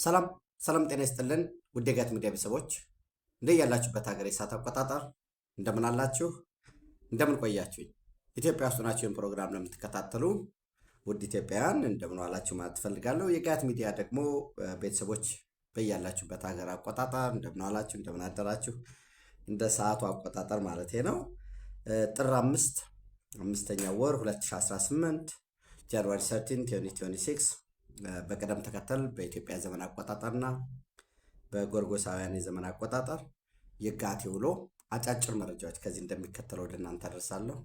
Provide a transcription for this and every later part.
ሰላም ሰላም፣ ጤና ይስጥልን ውድ የጋት ሚዲያ ቤተሰቦች እንደ ያላችሁበት ሀገር የሰዓት አቆጣጠር እንደምን አላችሁ? እንደምን ቆያችሁኝ? ኢትዮጵያ ውስጥ ናችሁን ፕሮግራም ለምትከታተሉ ውድ ኢትዮጵያውያን እንደምን ዋላችሁ ማለት ትፈልጋለሁ። የጋት ሚዲያ ደግሞ ቤተሰቦች በያላችሁበት ሀገር አቆጣጠር እንደምን ዋላችሁ፣ እንደምን አደራችሁ እንደ ሰዓቱ አቆጣጠር ማለት ነው። ጥር 5 አምስተኛው ወር 2018 ጃንዋሪ 13 2026 በቀደም ተከተል በኢትዮጵያ ዘመን አቆጣጠርና በጎርጎሳውያን የዘመን አቆጣጠር የጋት ውሎ አጫጭር መረጃዎች ከዚህ እንደሚከተለው ወደ እናንተ አደርሳለሁ።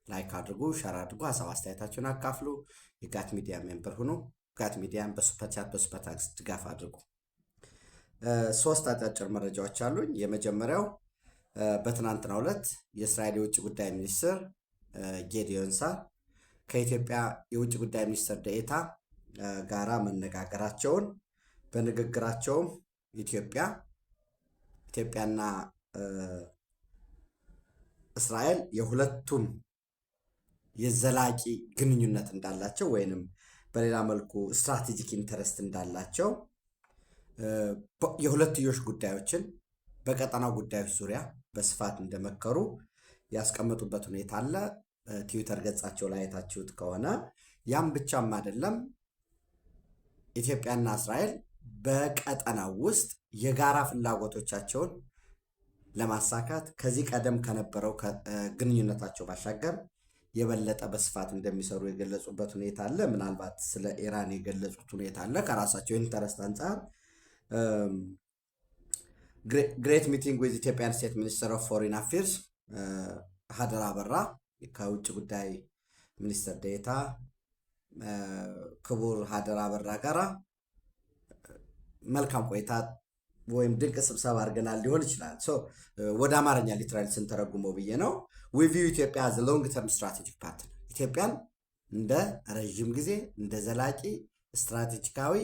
ላይክ አድርጉ፣ ሸር አድርጉ፣ ሀሳብ አስተያየታችሁን አካፍሉ። የጋት ሚዲያ ሜምበር ሁኑ። ጋት ሚዲያን በሱፐር ቻት በሱፐር ታክስ ድጋፍ አድርጉ። ሶስት አጫጭር መረጃዎች አሉኝ። የመጀመሪያው በትናንትናው ዕለት የእስራኤል የውጭ ጉዳይ ሚኒስትር ጌዲዮን ሳር ከኢትዮጵያ የውጭ ጉዳይ ሚኒስትር ደኤታ ጋራ መነጋገራቸውን በንግግራቸውም ኢትዮጵያና እስራኤል የሁለቱም የዘላቂ ግንኙነት እንዳላቸው ወይንም በሌላ መልኩ ስትራቴጂክ ኢንተረስት እንዳላቸው የሁለትዮሽ ጉዳዮችን በቀጠናው ጉዳዮች ዙሪያ በስፋት እንደመከሩ ያስቀመጡበት ሁኔታ አለ። ትዊተር ገጻቸው ላይ አይታችሁት ከሆነ ያም ብቻም አይደለም፣ ኢትዮጵያና እስራኤል በቀጠናው ውስጥ የጋራ ፍላጎቶቻቸውን ለማሳካት ከዚህ ቀደም ከነበረው ግንኙነታቸው ባሻገር የበለጠ በስፋት እንደሚሰሩ የገለጹበት ሁኔታ አለ። ምናልባት ስለ ኢራን የገለጹት ሁኔታ አለ። ከራሳቸው ኢንተረስት አንጻር ግሬት ሚቲንግ ዊዝ ኢትዮጵያን ስቴት ሚኒስትር ኦፍ ፎሪን አፌርስ ሀደራ አበራ ከውጭ ጉዳይ ሚኒስትር ዴኤታ ክቡር ሀደራ አበራ ጋራ መልካም ቆይታ ወይም ድንቅ ስብሰባ አድርገናል ሊሆን ይችላል። ወደ አማርኛ ሊትራሊ ስንተረጉመው ብዬ ነው። ዊ ቪው ኢትዮጵያ አዝ ሎንግ ተርም ስትራቴጂክ ፓርትነር፣ ኢትዮጵያን እንደ ረዥም ጊዜ እንደ ዘላቂ ስትራቴጂካዊ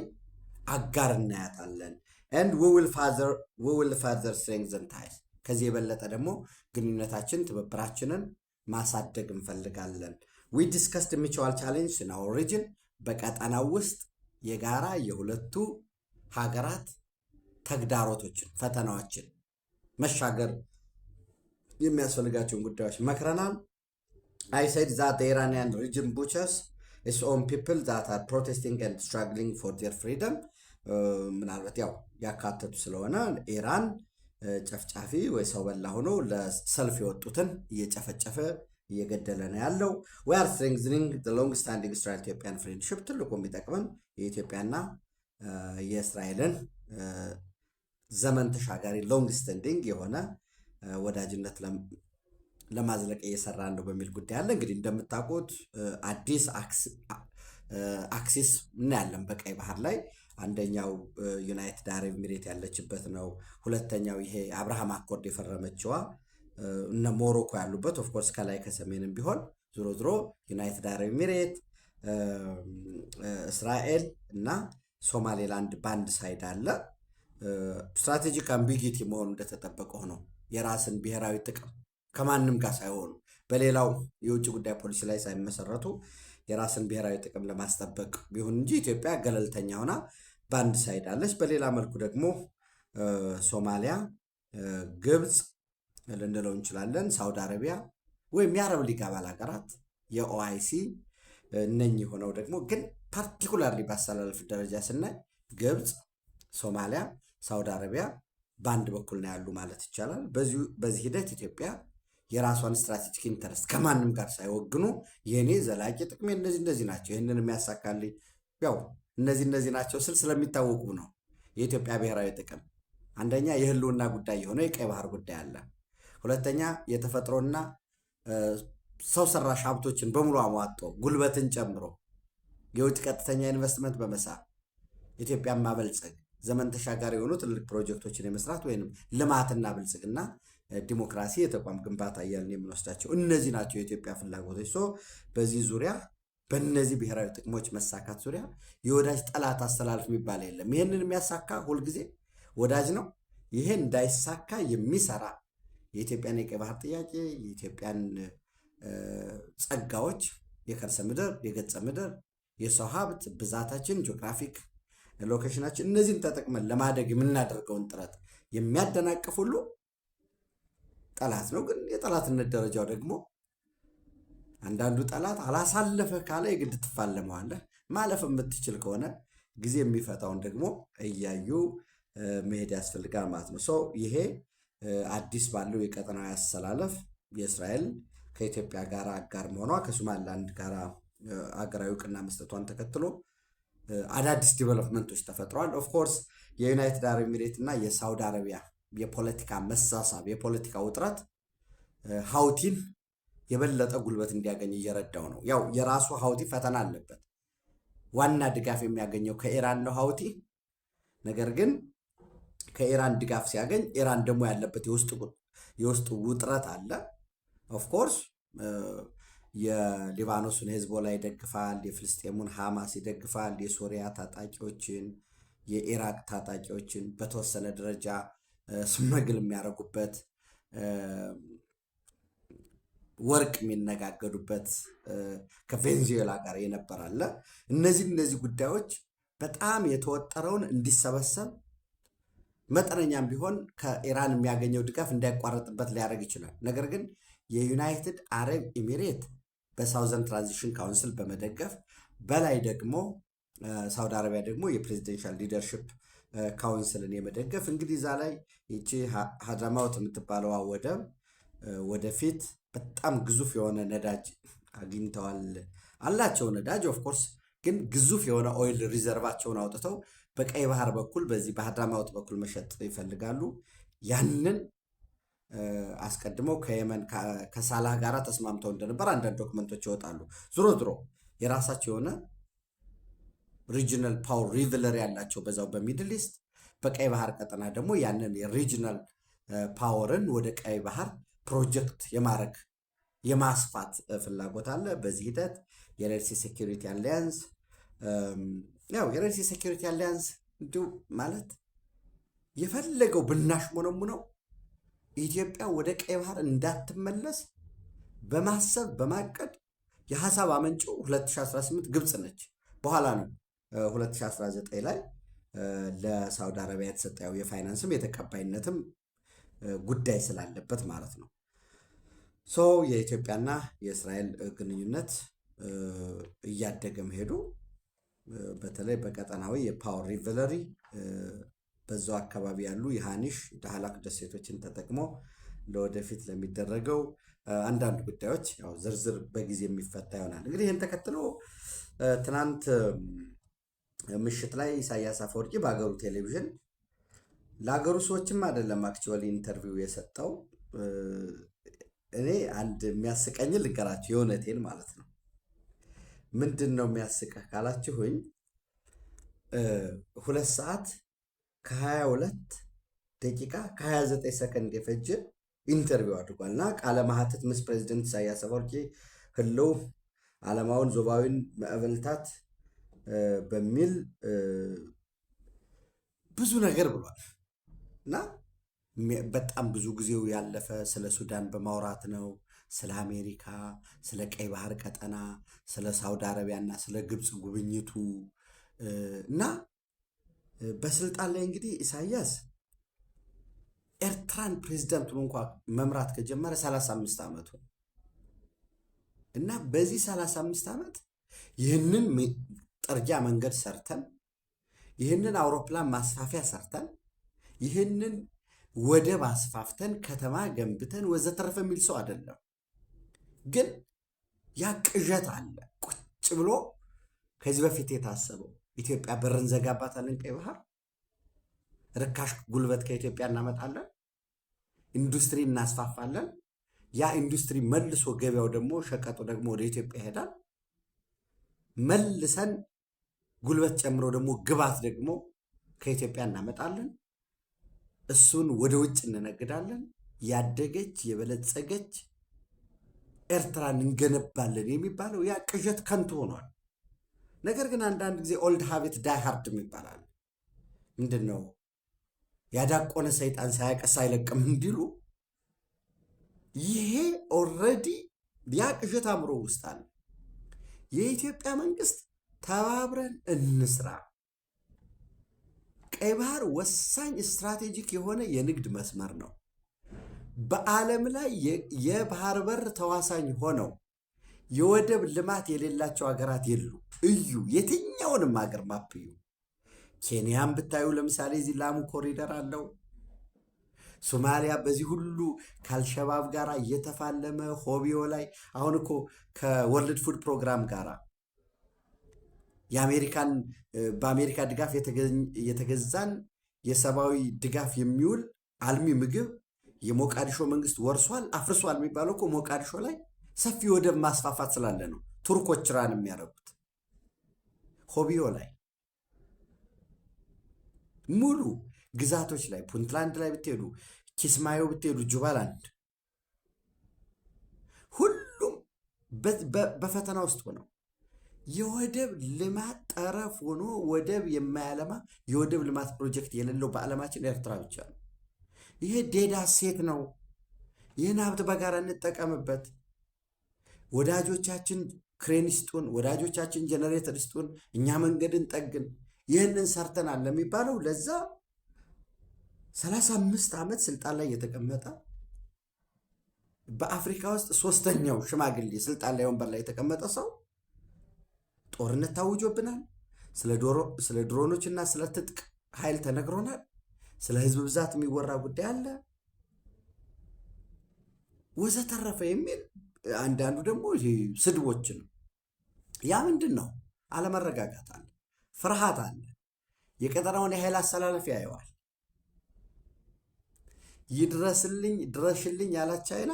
አጋር እናያታለን። and we will further strengthen ties፣ ከዚህ የበለጠ ደግሞ ግንኙነታችን ትብብራችንን ማሳደግ እንፈልጋለን። we discussed mutual challenges in our region፣ በቀጠናው ውስጥ የጋራ የሁለቱ ሀገራት ተግዳሮቶችን ፈተናዎችን መሻገር የሚያስፈልጋቸውን ጉዳዮች መክረናል። I said that the Iranian region butchers its own people that are protesting and struggling for their freedom፣ ምናልባት ያው ያካተቱ ስለሆነ ኢራን ጨፍጫፊ ወይ ሰው በላ ሆኖ ለሰልፍ የወጡትን እየጨፈጨፈ እየገደለ ነው ያለው። we are strengthening the long standing Israel-Ethiopian friendship፣ ትልቁ የሚጠቅመን የኢትዮጵያና የእስራኤልን ዘመን ተሻጋሪ ሎንግ ስታንዲንግ የሆነ ወዳጅነት ለማዝለቅ እየሰራ ነው በሚል ጉዳይ አለ። እንግዲህ እንደምታውቁት አዲስ አክሲስ እናያለን በቀይ ባህር ላይ። አንደኛው ዩናይትድ አረብ ኤሚሬት ያለችበት ነው። ሁለተኛው ይሄ አብርሃም አኮርድ የፈረመችዋ እነ ሞሮኮ ያሉበት፣ ኦፍኮርስ ከላይ ከሰሜንም ቢሆን ዞሮ ዞሮ ዩናይትድ አረብ ኤሚሬት፣ እስራኤል እና ሶማሌላንድ ባንድ ሳይድ አለ። ስትራቴጂክ አምቢጊቲ መሆኑ እንደተጠበቀ ሆኖ የራስን ብሔራዊ ጥቅም ከማንም ጋር ሳይሆኑ በሌላው የውጭ ጉዳይ ፖሊሲ ላይ ሳይመሰረቱ የራስን ብሔራዊ ጥቅም ለማስጠበቅ ቢሆን እንጂ ኢትዮጵያ ገለልተኛ ሆና በአንድ ሳይድ አለች። በሌላ መልኩ ደግሞ ሶማሊያ፣ ግብፅ ልንለው እንችላለን፣ ሳውዲ አረቢያ ወይም የአረብ ሊግ አባል ሀገራት የኦአይሲ እነኚህ ሆነው ደግሞ ግን ፓርቲኩላርሊ ባስተላለፍ ደረጃ ስናይ ግብፅ፣ ሶማሊያ፣ ሳውዲ አረቢያ በአንድ በኩል ነው ያሉ ማለት ይቻላል። በዚህ ሂደት ኢትዮጵያ የራሷን ስትራቴጂክ ኢንተረስት ከማንም ጋር ሳይወግኑ የኔ ዘላቂ ጥቅሜ እነዚህ ናቸው፣ ይህንን የሚያሳካልኝ ያው እነዚህ ናቸው ስል ስለሚታወቁ ነው። የኢትዮጵያ ብሔራዊ ጥቅም አንደኛ የህልውና ጉዳይ የሆነው የቀይ ባህር ጉዳይ አለ። ሁለተኛ የተፈጥሮና ሰው ሰራሽ ሀብቶችን በሙሉ አሟጦ ጉልበትን ጨምሮ የውጭ ቀጥተኛ ኢንቨስትመንት በመሳብ ኢትዮጵያን ማበልጸግ፣ ዘመን ተሻጋሪ የሆኑ ትልቅ ፕሮጀክቶችን የመስራት ወይም ልማትና ብልጽግና፣ ዲሞክራሲ፣ የተቋም ግንባታ እያልን የምንወስዳቸው እነዚህ ናቸው የኢትዮጵያ ፍላጎቶች። በዚህ ዙሪያ በእነዚህ ብሔራዊ ጥቅሞች መሳካት ዙሪያ የወዳጅ ጠላት አስተላልፍ የሚባል የለም። ይህንን የሚያሳካ ሁልጊዜ ወዳጅ ነው። ይሄ እንዳይሳካ የሚሰራ የኢትዮጵያን የቀይ ባህር ጥያቄ፣ የኢትዮጵያን ጸጋዎች፣ የከርሰ ምድር፣ የገጸ ምድር፣ የሰው ሀብት ብዛታችን፣ ጂኦግራፊክ ሎኬሽናችን እነዚህን ተጠቅመን ለማደግ የምናደርገውን ጥረት የሚያደናቅፍ ሁሉ ጠላት ነው። ግን የጠላትነት ደረጃው ደግሞ አንዳንዱ ጠላት አላሳለፈ ካለ የግድ ትፋለመዋለህ። ማለፍ የምትችል ከሆነ ጊዜ የሚፈታውን ደግሞ እያዩ መሄድ ያስፈልጋል ማለት ነው። ሰው ይሄ አዲስ ባለው የቀጠናዊ አሰላለፍ የእስራኤል ከኢትዮጵያ ጋር አጋር መሆኗ ከሶማሊላንድ ጋር አገራዊ እውቅና መስጠቷን ተከትሎ አዳዲስ ዲቨሎፕመንቶች ተፈጥረዋል። ኦፍኮርስ የዩናይትድ አረብ ኤሚሬት እና የሳውዲ አረቢያ የፖለቲካ መሳሳብ፣ የፖለቲካ ውጥረት ሀውቲን የበለጠ ጉልበት እንዲያገኝ እየረዳው ነው። ያው የራሱ ሀውቲ ፈተና አለበት። ዋና ድጋፍ የሚያገኘው ከኢራን ነው ሀውቲ። ነገር ግን ከኢራን ድጋፍ ሲያገኝ ኢራን ደግሞ ያለበት የውስጥ ውጥረት አለ። ኦፍኮርስ የሊባኖስን ሄዝቦላ ይደግፋል፣ የፍልስጤሙን ሐማስ ይደግፋል፣ የሶሪያ ታጣቂዎችን፣ የኢራቅ ታጣቂዎችን በተወሰነ ደረጃ ስመግል የሚያደርጉበት ወርቅ የሚነጋገዱበት ከቬንዙዌላ ጋር የነበራለ እነዚህ ጉዳዮች በጣም የተወጠረውን እንዲሰበሰብ መጠነኛም ቢሆን ከኢራን የሚያገኘው ድጋፍ እንዳይቋረጥበት ሊያደርግ ይችላል። ነገር ግን የዩናይትድ አረብ ኤሚሬት በሳውዘርን ትራንዚሽን ካውንስል በመደገፍ በላይ ደግሞ ሳውዲ አረቢያ ደግሞ የፕሬዚደንሻል ሊደርሽፕ ካውንስልን የመደገፍ እንግዲህ እዛ ላይ ይቺ ሀድራማውት የምትባለዋ ወደብ ወደፊት በጣም ግዙፍ የሆነ ነዳጅ አግኝተዋል አላቸው። ነዳጅ ኦፍኮርስ ግን ግዙፍ የሆነ ኦይል ሪዘርቫቸውን አውጥተው በቀይ ባህር በኩል በዚህ በሀድራማውት በኩል መሸጥ ይፈልጋሉ። ያንን አስቀድመው ከየመን ከሳላህ ጋር ተስማምተው እንደነበር አንዳንድ ዶክመንቶች ይወጣሉ። ዞሮ ዞሮ የራሳቸው የሆነ ሪጂናል ፓወር ሪቨለሪ ያላቸው በዛው በሚድል ኢስት፣ በቀይ ባህር ቀጠና ደግሞ ያንን የሪጂናል ፓወርን ወደ ቀይ ባህር ፕሮጀክት የማድረግ የማስፋት ፍላጎት አለ። በዚህ ሂደት የሬድሲ ሴኪሪቲ አሊያንስ ያው የሬድሲ ሴኪሪቲ አሊያንስ እንዲሁ ማለት የፈለገው ብናሽ ሞነሙነው ኢትዮጵያ ወደ ቀይ ባህር እንዳትመለስ በማሰብ በማቀድ የሀሳብ አመንጭው 2018 ግብፅ ነች። በኋላ ነው 2019 ላይ ለሳውዲ አረቢያ የተሰጠው የፋይናንስም የተቀባይነትም ጉዳይ ስላለበት ማለት ነው። ሶ የኢትዮጵያና የእስራኤል ግንኙነት እያደገ መሄዱ በተለይ በቀጠናዊ የፓወር ሪቨለሪ በዛው አካባቢ ያሉ የሃኒሽ ዳህላክ ደሴቶችን ተጠቅሞ ለወደፊት ለሚደረገው አንዳንድ ጉዳዮች ያው ዝርዝር በጊዜ የሚፈታ ይሆናል። እንግዲህ ይህን ተከትሎ ትናንት ምሽት ላይ ኢሳያስ አፈወርቂ በሀገሩ ቴሌቪዥን ለሀገሩ ሰዎችም አይደለም አክቹዋሊ ኢንተርቪው የሰጠው። እኔ አንድ የሚያስቀኝን ልንገራችሁ፣ የእውነቴን ማለት ነው። ምንድን ነው የሚያስቀህ ካላችሁኝ 2 ሰዓት ከ22 ደቂቃ ከ29 ሰከንድ የፈጀ ኢንተርቪው አድርጓል እና ቃለ መሐትት ምስ ፕሬዚደንት ኢሳያስ አፈወርቂ ህልው ዓለማውን ዞባዊን መዕበልታት በሚል ብዙ ነገር ብሏል እና በጣም ብዙ ጊዜው ያለፈ ስለ ሱዳን በማውራት ነው፣ ስለ አሜሪካ፣ ስለ ቀይ ባህር ቀጠና፣ ስለ ሳውዲ አረቢያ እና ስለ ግብፅ ጉብኝቱ እና በስልጣን ላይ እንግዲህ ኢሳያስ ኤርትራን ፕሬዚዳንቱን እንኳ መምራት ከጀመረ 35 ዓመቱ እና በዚህ 35 ዓመት ይህንን ጥርጊያ መንገድ ሰርተን፣ ይህንን አውሮፕላን ማስፋፊያ ሰርተን፣ ይህንን ወደብ አስፋፍተን፣ ከተማ ገንብተን ወዘተረፈ የሚል ሰው አይደለም። ግን ያ ቅዠት አለ። ቁጭ ብሎ ከዚህ በፊት የታሰበው ኢትዮጵያ በር እንዘጋባታለን፣ ቀይ ባህር ርካሽ ጉልበት ከኢትዮጵያ እናመጣለን፣ ኢንዱስትሪ እናስፋፋለን። ያ ኢንዱስትሪ መልሶ ገበያው ደግሞ ሸቀጡ ደግሞ ወደ ኢትዮጵያ ይሄዳል። መልሰን ጉልበት ጨምሮ ደግሞ ግባት ደግሞ ከኢትዮጵያ እናመጣለን። እሱን ወደ ውጭ እንነግዳለን። ያደገች የበለጸገች ኤርትራን እንገነባለን የሚባለው ያ ቅዠት ከንቱ ሆኗል። ነገር ግን አንዳንድ ጊዜ ኦልድ ሃቢት ዳይ ሃርድ ይባላል። ምንድን ነው ያዳቆነ ሰይጣን ሳያቀስ አይለቅም እንዲሉ ይሄ ኦልሬዲ ያ ቅዠት አእምሮ ውስጥ አለ። የኢትዮጵያ መንግስት ተባብረን እንስራ፣ ቀይ ባህር ወሳኝ ስትራቴጂክ የሆነ የንግድ መስመር ነው። በዓለም ላይ የባህር በር ተዋሳኝ ሆነው የወደብ ልማት የሌላቸው ሀገራት የሉ። እዩ፣ የትኛውንም ሀገር ማፕ እዩ። ኬንያን ብታዩ ለምሳሌ እዚህ ላሙ ኮሪደር አለው። ሶማሊያ በዚህ ሁሉ ከአልሸባብ ጋር እየተፋለመ ሆቢዮ ላይ አሁን እኮ ከወርልድ ፉድ ፕሮግራም ጋር በአሜሪካ ድጋፍ የተገዛን የሰብአዊ ድጋፍ የሚውል አልሚ ምግብ የሞቃዲሾ መንግስት ወርሷል፣ አፍርሷል የሚባለው እኮ ሞቃዲሾ ላይ ሰፊ ወደብ ማስፋፋት ስላለ ነው። ቱርኮች ራን የሚያደርጉት ሆቢዮ ላይ ሙሉ ግዛቶች ላይ ፑንትላንድ ላይ ብትሄዱ፣ ኪስማዮ ብትሄዱ፣ ጁባላንድ ሁሉም በፈተና ውስጥ ሆነው የወደብ ልማት ጠረፍ ሆኖ ወደብ የማያለማ የወደብ ልማት ፕሮጀክት የሌለው በዓለማችን ኤርትራ ብቻ ነው። ይሄ ዴዳ ሴት ነው። ይህን ሀብት በጋራ እንጠቀምበት። ወዳጆቻችን ክሬን ይስጡን፣ ወዳጆቻችን ጀነሬተር ይስጡን፣ እኛ መንገድን ጠግን። ይህንን ሰርተናል ለሚባለው ለዛ 35 ዓመት ስልጣን ላይ የተቀመጠ በአፍሪካ ውስጥ ሶስተኛው ሽማግሌ ስልጣን ላይ ወንበር ላይ የተቀመጠ ሰው ጦርነት ታውጆብናል። ስለ ድሮኖችና ስለ ትጥቅ ኃይል ተነግሮናል። ስለ ህዝብ ብዛት የሚወራ ጉዳይ አለ ወዘተረፈ የሚል አንዳንዱ ደግሞ ስድቦች ነው። ያ ምንድን ነው? አለመረጋጋት አለ፣ ፍርሃት አለ። የቀጠናውን የኃይል አሰላለፍ ያየዋል። ይድረስልኝ ድረሽልኝ ያላት ቻይና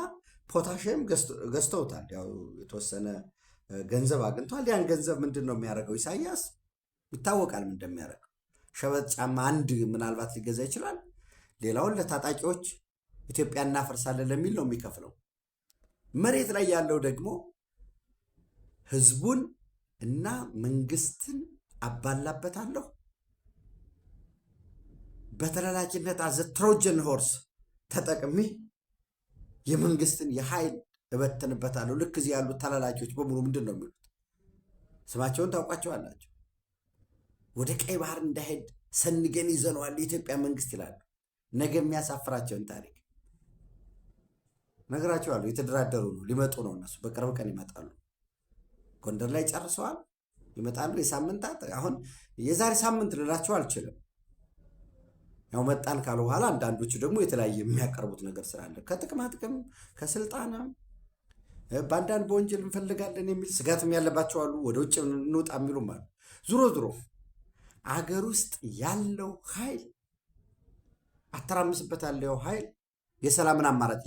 ፖታሽም ገዝተውታል። ያው የተወሰነ ገንዘብ አግኝቷል። ያን ገንዘብ ምንድን ነው የሚያደርገው? ኢሳያስ ይታወቃል ምን እንደሚያደርገው። ሸበጥ ጫማ አንድ ምናልባት ሊገዛ ይችላል። ሌላውን ለታጣቂዎች ኢትዮጵያ እናፈርሳለን ለሚል ነው የሚከፍለው። መሬት ላይ ያለው ደግሞ ህዝቡን እና መንግስትን አባላበታለሁ በተላላኪነት አዘ ትሮጀን ሆርስ ተጠቅሜ የመንግስትን የኃይል እበትንበታለሁ። ልክ እዚህ ያሉት ተላላኪዎች በሙሉ ምንድን ነው የሚሉት? ስማቸውን ታውቋቸዋላቸው። ወደ ቀይ ባህር እንዳይሄድ ሰንገን ይዘነዋል የኢትዮጵያ መንግስት ይላሉ። ነገ የሚያሳፍራቸውን ታሪክ ነግራቸዋለሁ። የተደራደሩ ነው፣ ሊመጡ ነው። እነሱ በቅርብ ቀን ይመጣሉ። ጎንደር ላይ ጨርሰዋል፣ ይመጣሉ። የሳምንታት አሁን የዛሬ ሳምንት ልላቸው አልችልም። ያው መጣን ካሉ በኋላ አንዳንዶቹ ደግሞ የተለያየ የሚያቀርቡት ነገር ስላለ ከጥቅማ ጥቅም ከስልጣና በአንዳንድ በወንጀል እንፈልጋለን የሚል ስጋትም ያለባቸው አሉ። ወደ ውጭ እንውጣ የሚሉም አሉ። ዙሮ አገር ውስጥ ያለው ኃይል አተራምስበታለሁ ኃይል የሰላምን አማራጭ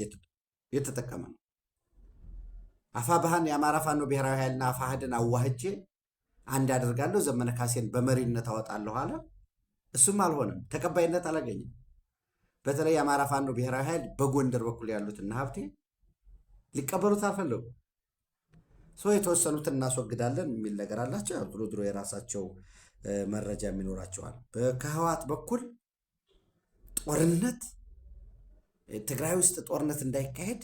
የተጠቀመ ነው። አፋብኃን የአማራ ፋኖ ብሔራዊ ኃይልና አፋሕድን አዋህጄ አንድ አደርጋለሁ፣ ዘመነ ካሴን በመሪነት አወጣለሁ አለ። እሱም አልሆነም፣ ተቀባይነት አላገኝም። በተለይ የአማራ ፋኖ ብሔራዊ ኃይል በጎንደር በኩል ያሉትና ሀብቴ ሊቀበሉት አልፈለጉ። የተወሰኑትን እናስወግዳለን የሚል ነገር አላቸው። ድሮ የራሳቸው መረጃ የሚኖራቸዋል። ከህወሓት በኩል ጦርነት ትግራይ ውስጥ ጦርነት እንዳይካሄድ፣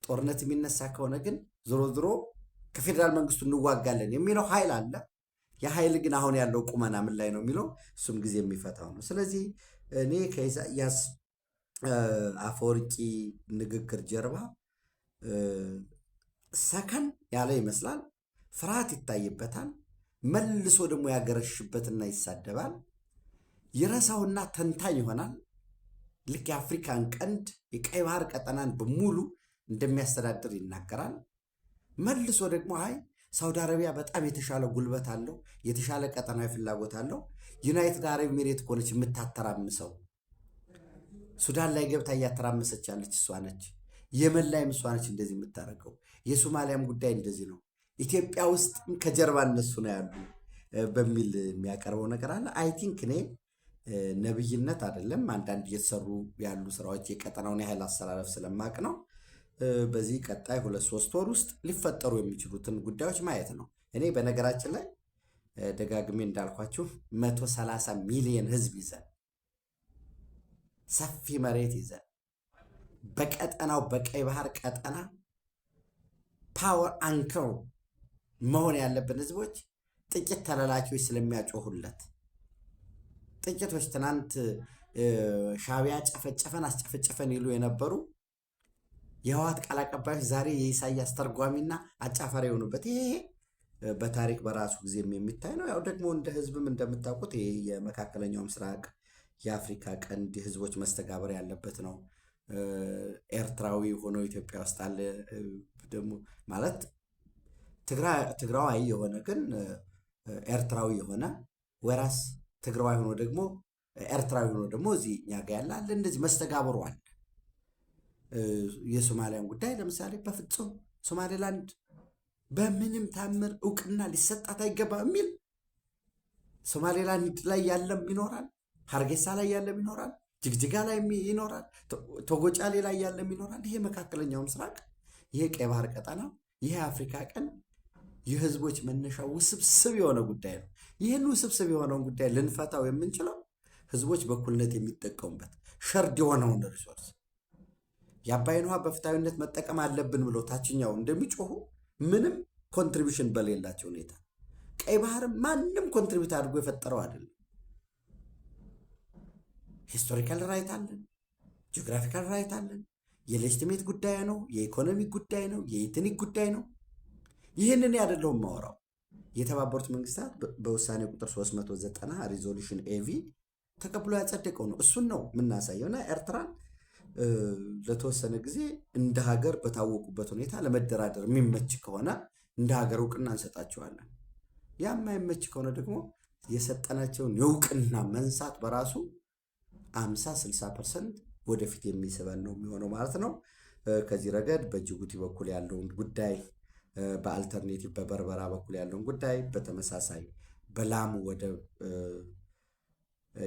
ጦርነት የሚነሳ ከሆነ ግን ዞሮ ከፌዴራል መንግስቱ እንዋጋለን የሚለው ኃይል አለ። የኃይል ግን አሁን ያለው ቁመና ምን ላይ ነው የሚለው እሱም ጊዜ የሚፈታው ነው። ስለዚህ እኔ ከኢሳያስ አፈወርቂ ንግግር ጀርባ ሰከን ያለ ይመስላል። ፍርሃት ይታይበታል። መልሶ ደግሞ ያገረሽበትና ይሳደባል። ይረሳውና ተንታኝ ይሆናል። ልክ የአፍሪካን ቀንድ የቀይ ባህር ቀጠናን በሙሉ እንደሚያስተዳድር ይናገራል። መልሶ ደግሞ ሳውዲ አረቢያ በጣም የተሻለ ጉልበት አለው፣ የተሻለ ቀጠናዊ ፍላጎት አለው። ዩናይትድ አረብ ኤሚሬት ኮነች የምታተራምሰው። ሱዳን ላይ ገብታ እያተራመሰች ያለች እሷ ነች። የመን ላይም እሷ ነች እንደዚህ የምታደርገው። የሶማሊያም ጉዳይ እንደዚህ ነው። ኢትዮጵያ ውስጥ ከጀርባ እነሱ ነው ያሉ በሚል የሚያቀርበው ነገር አለ። አይ ቲንክ እኔ ነብይነት አይደለም፣ አንዳንድ እየተሰሩ ያሉ ስራዎች የቀጠናውን የኃይል አሰላለፍ ስለማቅ ነው። በዚህ ቀጣይ 2-3 ወር ውስጥ ሊፈጠሩ የሚችሉትን ጉዳዮች ማየት ነው። እኔ በነገራችን ላይ ደጋግሜ እንዳልኳችሁ 130 ሚሊዮን ህዝብ ይዘን ሰፊ መሬት ይዘን በቀጠናው በቀይ ባህር ቀጠና ፓወር አንከር መሆን ያለብን ህዝቦች ጥቂት ተላላኪዎች ስለሚያጮሁለት፣ ጥቂቶች ትናንት ሻዕቢያ ጨፈጨፈን አስጨፈጨፈን ይሉ የነበሩ የህወሓት ቃል አቀባዮች ዛሬ የኢሳያስ ተርጓሚና አጫፋሪ የሆኑበት ይሄ በታሪክ በራሱ ጊዜም የሚታይ ነው። ያው ደግሞ እንደ ህዝብም እንደምታውቁት ይሄ የመካከለኛው ምስራቅ የአፍሪካ ቀንድ የህዝቦች መስተጋበር ያለበት ነው። ኤርትራዊ ሆኖ ኢትዮጵያ ውስጥ አለ ደግሞ ማለት ትግራዋይ የሆነ ግን ኤርትራዊ የሆነ ወራስ ትግራዋይ ሆኖ ደግሞ ኤርትራዊ ሆኖ ደግሞ እዚህ እኛ ጋ ያለ አለ። እንደዚህ መስተጋብሩ አለ። የሶማሊያን ጉዳይ ለምሳሌ በፍጹም ሶማሌላንድ በምንም ታምር እውቅና ሊሰጣት አይገባም የሚል ሶማሌላንድ ላይ ያለም ይኖራል፣ ሀርጌሳ ላይ ያለም ይኖራል፣ ጅግጅጋ ላይ ይኖራል፣ ቶጎጫሌ ላይ ያለም ይኖራል። ይሄ መካከለኛው ምስራቅ፣ ይሄ ቀይ ባህር ቀጠና፣ ይሄ አፍሪካ ቀንድ የህዝቦች መነሻ ውስብስብ የሆነ ጉዳይ ነው። ይህን ውስብስብ የሆነውን ጉዳይ ልንፈታው የምንችለው ህዝቦች በኩልነት የሚጠቀሙበት ሸርድ የሆነውን ሪሶርስ የአባይን ውሃ በፍትሃዊነት መጠቀም አለብን ብሎ ታችኛው እንደሚጮሁ ምንም ኮንትሪቢሽን በሌላቸው ሁኔታ ቀይ ባህርም ማንም ኮንትሪቢዩት አድርጎ የፈጠረው አይደለም። ሂስቶሪካል ራይት አለን፣ ጂኦግራፊካል ራይት አለን። የሌጅቲሜት ጉዳይ ነው፣ የኢኮኖሚ ጉዳይ ነው፣ የኢትኒክ ጉዳይ ነው። ይህንን ያደለውም ማወራው የተባበሩት መንግስታት በውሳኔ ቁጥር 390 ሪዞሉሽን ኤቪ ተቀብሎ ያጸደቀው ነው። እሱን ነው የምናሳየውና ኤርትራን ለተወሰነ ጊዜ እንደ ሀገር በታወቁበት ሁኔታ ለመደራደር የሚመች ከሆነ እንደ ሀገር እውቅና እንሰጣቸዋለን። ያ የማይመች ከሆነ ደግሞ የሰጠናቸውን የእውቅና መንሳት በራሱ 50-60% ወደፊት የሚስበን ነው የሚሆነው ማለት ነው። ከዚህ ረገድ በጅቡቲ በኩል ያለውን ጉዳይ፣ በአልተርኔቲቭ በበርበራ በኩል ያለውን ጉዳይ፣ በተመሳሳይ በላሙ ወደብ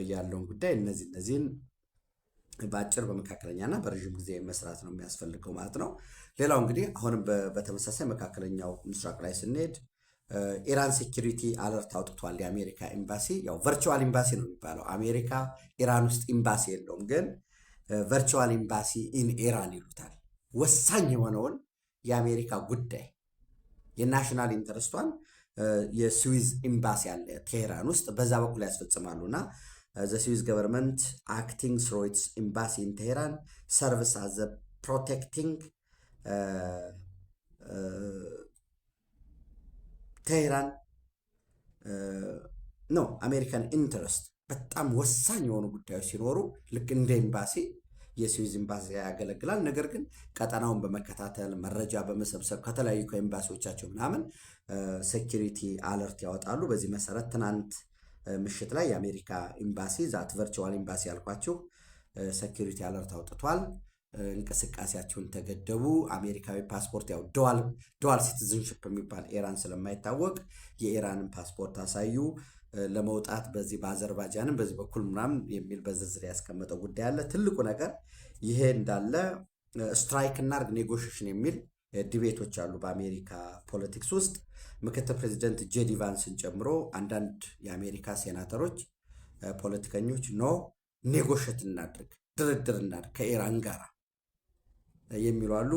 ያለውን ጉዳይ እነዚህን በአጭር በመካከለኛና በረዥም ጊዜ መስራት ነው የሚያስፈልገው ማለት ነው። ሌላው እንግዲህ አሁንም በተመሳሳይ መካከለኛው ምስራቅ ላይ ስንሄድ ኢራን ሴኪሪቲ አለርት አውጥቷል። የአሜሪካ ኤምባሲ ያው ቨርቹዋል ኤምባሲ ነው የሚባለው። አሜሪካ ኢራን ውስጥ ኤምባሲ የለውም፣ ግን ቨርቹዋል ኤምባሲ ኢን ኢራን ይሉታል። ወሳኝ የሆነውን የአሜሪካ ጉዳይ የናሽናል ኢንተረስቷን የስዊዝ ኤምባሲ አለ ቴሄራን ውስጥ፣ በዛ በኩል ያስፈጽማሉና the Swiss government acting through its embassy in Tehran serves as a protecting Tehran no American interest በጣም ወሳኝ የሆኑ ጉዳዮች ሲኖሩ ልክ እንደ ኤምባሲ የስዊዝ ኤምባሲ ያገለግላል። ነገር ግን ቀጠናውን በመከታተል መረጃ በመሰብሰብ ከተለያዩ ከኤምባሲዎቻቸው ምናምን ሴኪሪቲ አለርት ያወጣሉ። በዚህ መሰረት ትናንት ምሽት ላይ የአሜሪካ ኤምባሲ ዛት ቨርቹዋል ኤምባሲ ያልኳችሁ ሴኪሪቲ አለርት አውጥቷል። እንቅስቃሴያቸውን ተገደቡ። አሜሪካዊ ፓስፖርት ያው ዱዋል ሲቲዝንሽፕ የሚባል ኢራን ስለማይታወቅ የኢራንን ፓስፖርት አሳዩ፣ ለመውጣት በዚህ በአዘርባይጃንም በዚህ በኩል ምናምን የሚል በዝርዝር ያስቀመጠው ጉዳይ አለ። ትልቁ ነገር ይሄ እንዳለ ስትራይክ እና ኔጎሽሽን የሚል ዲቤቶች አሉ በአሜሪካ ፖለቲክስ ውስጥ። ምክትል ፕሬዚደንት ጄዲ ቫንስን ጨምሮ አንዳንድ የአሜሪካ ሴናተሮች፣ ፖለቲከኞች ኖ ኔጎሽት እናድርግ፣ ድርድር እናድርግ ከኢራን ጋር የሚሉ አሉ።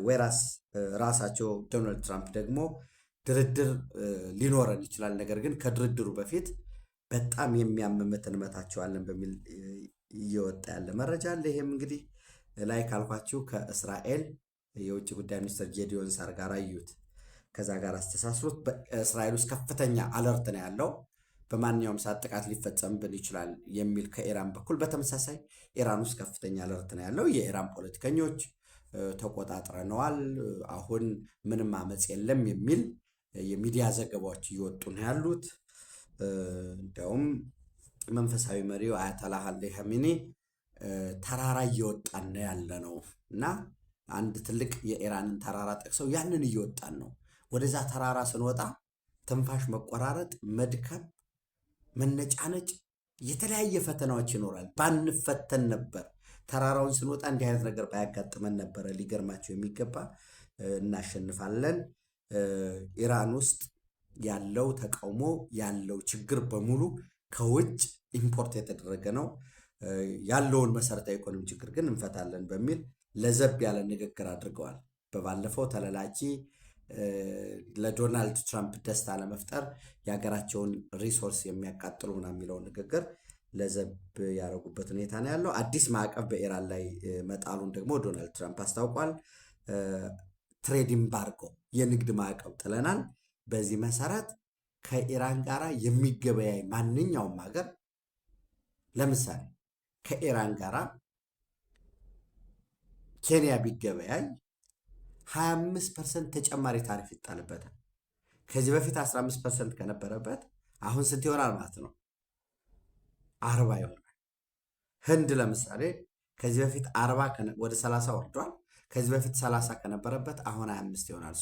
ወይራስ ራሳቸው ዶናልድ ትራምፕ ደግሞ ድርድር ሊኖረን ይችላል፣ ነገር ግን ከድርድሩ በፊት በጣም የሚያምመት እንመታቸዋለን በሚል እየወጣ ያለ መረጃ አለ። ይሄም እንግዲህ ላይ ካልኳችሁ ከእስራኤል የውጭ ጉዳይ ሚኒስትር ጌዲዮን ሳር ጋር አዩት፣ ከዛ ጋር አስተሳስሩት። በእስራኤል ውስጥ ከፍተኛ አለርት ነው ያለው፣ በማንኛውም ሰዓት ጥቃት ሊፈጸምብን ይችላል የሚል ከኢራን በኩል። በተመሳሳይ ኢራን ውስጥ ከፍተኛ አለርት ነው ያለው። የኢራን ፖለቲከኞች ተቆጣጥረነዋል፣ አሁን ምንም አመፅ የለም የሚል የሚዲያ ዘገባዎች እየወጡ ነው ያሉት። እንዲያውም መንፈሳዊ መሪው አያተላህ አሊ ኸሜኒ ተራራ እየወጣን ነው ያለ ነው እና አንድ ትልቅ የኢራንን ተራራ ጠቅሰው ያንን እየወጣን ነው፣ ወደዛ ተራራ ስንወጣ ትንፋሽ መቆራረጥ፣ መድከም፣ መነጫነጭ፣ የተለያየ ፈተናዎች ይኖራል። ባንፈተን ነበር ተራራውን ስንወጣ እንዲህ አይነት ነገር ባያጋጥመን ነበረ። ሊገርማቸው የሚገባ እናሸንፋለን። ኢራን ውስጥ ያለው ተቃውሞ ያለው ችግር በሙሉ ከውጭ ኢምፖርት የተደረገ ነው። ያለውን መሰረታዊ ኢኮኖሚ ችግር ግን እንፈታለን በሚል ለዘብ ያለ ንግግር አድርገዋል። በባለፈው ተለላኪ ለዶናልድ ትራምፕ ደስታ ለመፍጠር የሀገራቸውን ሪሶርስ የሚያቃጥሉ ምናምን የሚለውን ንግግር ለዘብ ያደረጉበት ሁኔታ ነው ያለው። አዲስ ማዕቀብ በኢራን ላይ መጣሉን ደግሞ ዶናልድ ትራምፕ አስታውቋል። ትሬድ ኢምባርጎ የንግድ ማዕቀብ ጥለናል። በዚህ መሰረት ከኢራን ጋር የሚገበያይ ማንኛውም ሀገር ለምሳሌ ከኢራን ጋር ኬንያ ቢገበያይ 25% ተጨማሪ ታሪፍ ይጣልበታል። ከዚህ በፊት 15% ከነበረበት አሁን ስንት ይሆናል ማለት ነው? 40 ይሆናል። ህንድ ለምሳሌ ከዚህ በፊት 40 ወደ 30 ወርዷል። ከዚህ በፊት 30 ከነበረበት አሁን 25 ይሆናል።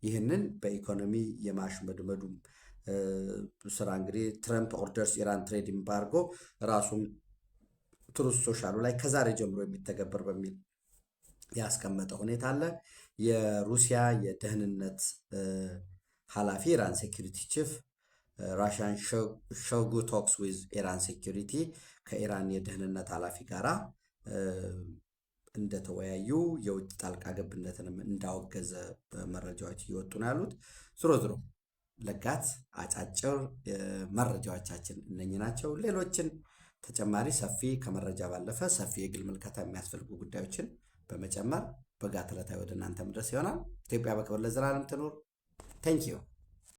ይህንን በኢኮኖሚ የማሽመድመዱ ስራ እንግዲህ ትረምፕ ኦርደርስ ኢራን ትሬድ ኢምባርጎ ራሱም ትሩዝ ሶሻሉ ላይ ከዛሬ ጀምሮ የሚተገበር በሚል ያስቀመጠ ሁኔታ አለ። የሩሲያ የደህንነት ኃላፊ ኢራን ሴኪሪቲ ቺፍ ራሽያን ሾጉ ቶክስ ዊዝ ኢራን ሴኪሪቲ ከኢራን የደህንነት ኃላፊ ጋራ እንደተወያዩ የውጭ ጣልቃ ገብነትንም እንዳወገዘ መረጃዎች እየወጡ ነው ያሉት። ዝሮ ዝሮ ለጋት አጫጭር መረጃዎቻችን እነኚህ ናቸው። ሌሎችን ተጨማሪ ሰፊ ከመረጃ ባለፈ ሰፊ የግል ምልከታ የሚያስፈልጉ ጉዳዮችን በመጨመር በጋት ዕለታዊ ወደ እናንተ መድረስ ይሆናል። ኢትዮጵያ በክብር ለዘላለም ትኑር። ቴንኪዩ